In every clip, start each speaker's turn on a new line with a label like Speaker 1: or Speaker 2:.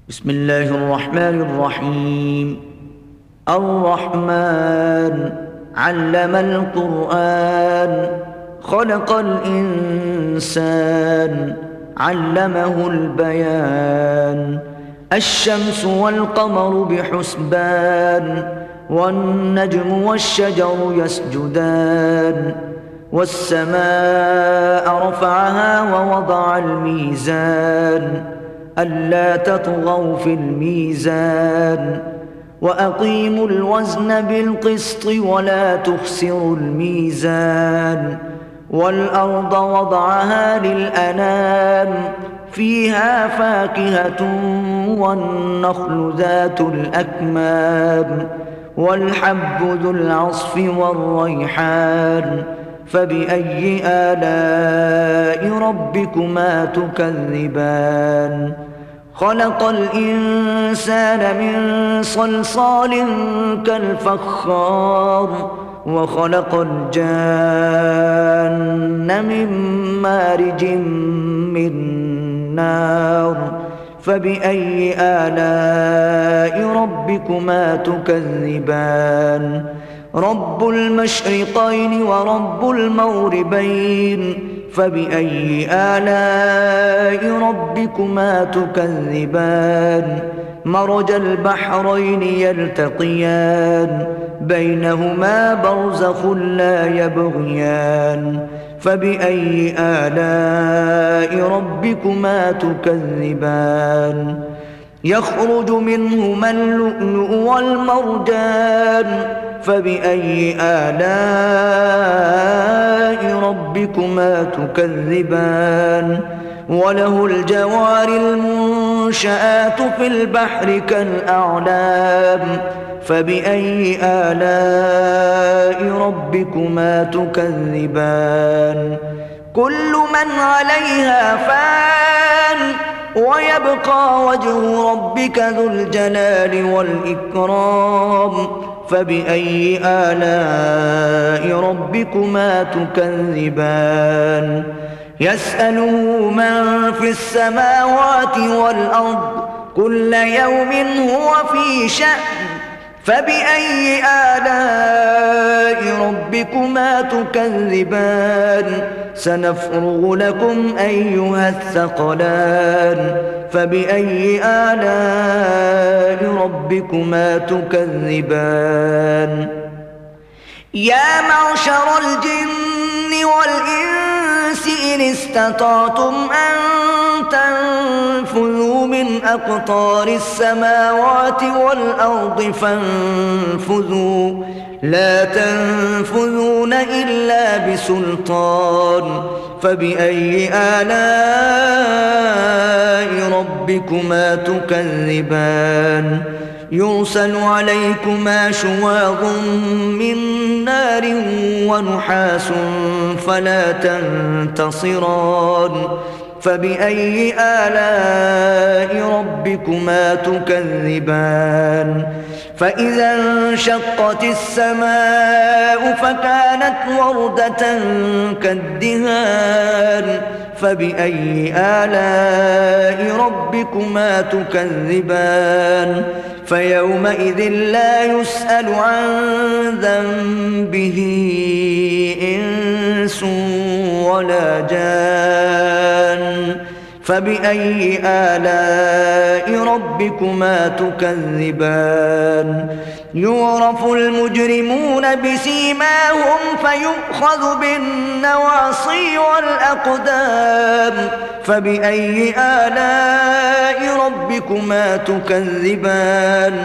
Speaker 1: بسم الله الرحمن الرحيم. الرحمن علم القرآن، خلق الإنسان، علمه البيان. الشمس والقمر بحسبان، والنجم والشجر يسجدان. والسماء رفعها ووضع الميزان، ألا تطغوا في الميزان. وأقيموا الوزن بالقسط ولا تخسروا الميزان. والأرض وضعها للأنام، فيها فاكهة والنخل ذات الأكمام، والحب ذو العصف والريحان. فبأي آلاء ربكما تكذبان؟ خلق الإنسان من صلصال كالفخار، وخلق الجان من مارج من نار. فبأي آلاء ربكما تكذبان؟ رب المشرقين ورب المغربين، فبأي آلاء ربكما تكذبان؟ مرج البحرين يلتقيان، بينهما برزخ لا يبغيان. فبأي آلاء ربكما تكذبان؟ يخرج منهما اللؤلؤ والمرجان، فبأي آلاء ربكما تكذبان؟ وله الجوار المنشآت في البحر كالأعلام، فبأي آلاء ربكما تكذبان؟ كل من عليها فان، ويبقى وجه ربك ذو الجلال والإكرام. فبأي آلاء ربكما تكذبان؟ يسأله من في السماوات والأرض، كل يوم هو في شأن. فبأي آلاء ربكما تكذبان؟ سنفرغ لكم أيها الثقلان. فبأي آلاء ربكما تكذبان؟ يا معشر الجن والإنس إن استطعتم أن تنفذوا من أقطار السماوات والأرض فانفذوا، لا تنفذون إلا بسلطان. فبأي آلاء ربكما تكذبان؟ يرسل عليكما شواظ من نار ونحاس فلا تنتصران. فبأي آلاء ربكما تكذبان؟ فإذا انشقت السماء فكانت وردة كالدهان. فبأي آلاء ربكما تكذبان؟ فيومئذ لا يسأل عن ذنبه إنس ولا جان. فبأي آلاء ربكما تكذبان؟ يعرف المجرمون بسيماهم فيؤخذ بالنواصي والأقدام. فبأي آلاء ربكما تكذبان؟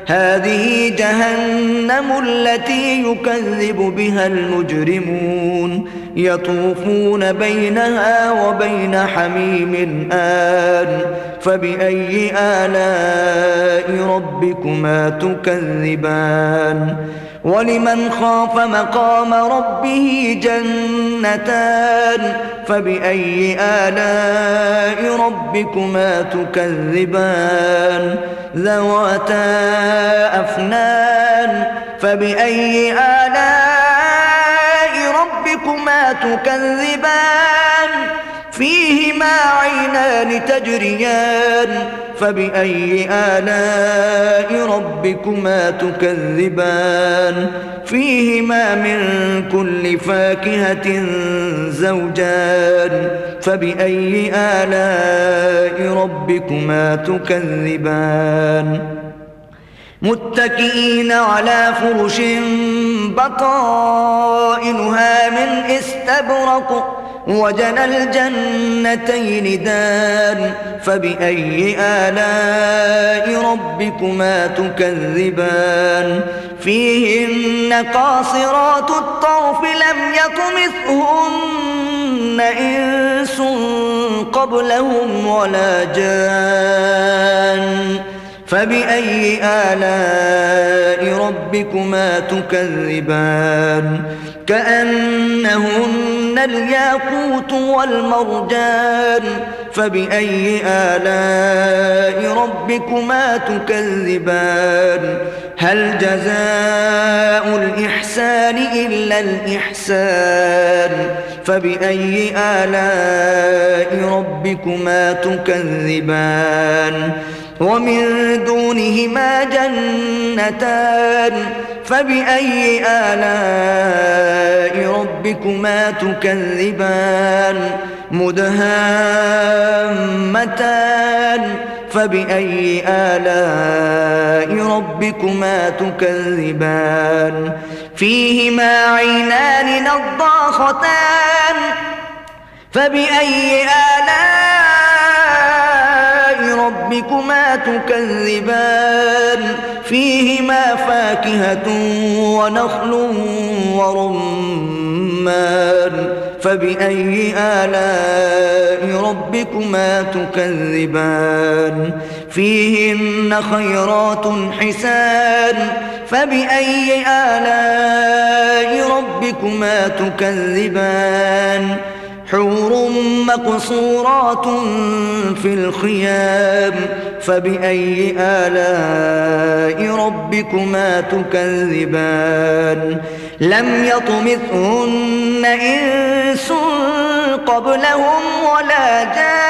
Speaker 1: هذه جهنم التي يكذب بها المجرمون، يطوفون بينها وبين حميم آن. فبأي آلاء ربكما تكذبان؟ ولمن خاف مقام ربه جنتان. فبأي آلاء ربكما تكذبان؟ ذواتا أفنان. فبأي آلاء ربكما تكذبان؟ فيهما فيهما عينان تجريان فبأي آلاء ربكما تكذبان فيهما من كل فاكهة زوجان فبأي آلاء ربكما تكذبان متكئين على فرش بطائنها من استبرق وجنى الجنتين دان فبأي آلاء ربكما تكذبان فيهن قاصرات الطرف لم يطمثهن إنس قبلهم ولا جان فبأي آلاء ربكما تكذبان كأنهن الياقوت والمرجان فبأي آلاء ربكما تكذبان هل جزاء الإحسان إلا الإحسان فبأي آلاء ربكما تكذبان ومن دونهما جنتان فبأي آلاء ربكما تكذبان مدهامتان فبأي آلاء ربكما تكذبان فيهما عينان نضاختان فبأي آلاء ربكما تكذبان فيهما فاكهة ونخل ورمان فبأي آلاء ربكما تكذبان فيهن خيرات حسان فبأي آلاء ربكما تكذبان حور مقصورات في الخيام فبأي آلاء ربكما تكذبان لم يطمثهن إنس قبلهم ولا جان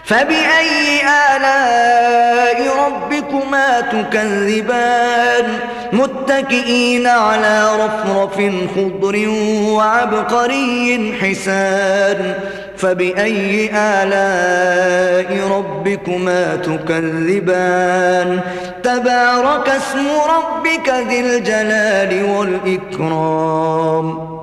Speaker 1: فبأي آلاء ربكما تكذبان متكئين على رفرف خضر وعبقري حسان فبأي آلاء ربكما تكذبان تبارك اسم ربك ذي الجلال والإكرام